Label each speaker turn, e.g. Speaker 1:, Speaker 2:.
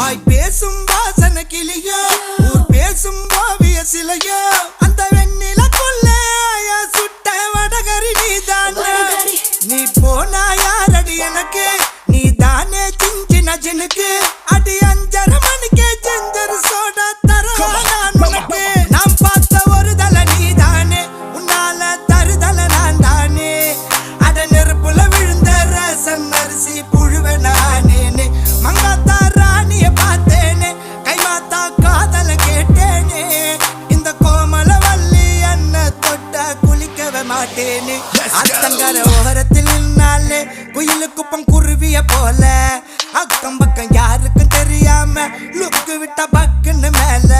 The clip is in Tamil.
Speaker 1: வாய் பேசும் வாசன கிளியோ ஊர் பேசும் ஓவிய சிலையோ அந்த வெண்ணிலக்குள்ள சுட்ட வடகரி நீதானே நீ போனா யாரடி எனக்கு நீ தானே சின்ன ஜினுக்கு அடி 5:30 மணிக்கே ஜிஞ்சர் சோடா தரவா நான் உனக்கு நான் பார்த்த ஒரு தலை நீதானே உன்னால தருதல நான் தானே அட நெருப்புல விழுந்த ரசம் அரிசி புழுவ நானேனே மங்காத்தா ராணிய பார்த்தேனே கைமாத்தா காதல கேட்டேனே இந்த கோமல வள்ளி அண்ண தொட்ட குளிக்கவே மாட்டேனே அத்தங்கர ஓரத்தில் நின்னாலே குயிலு குப்பம் குருவிய போல அக்கம் பக்கம் யாருக்கும் தெரியாம லுக்கு விட்ட பக்குன்னு மேல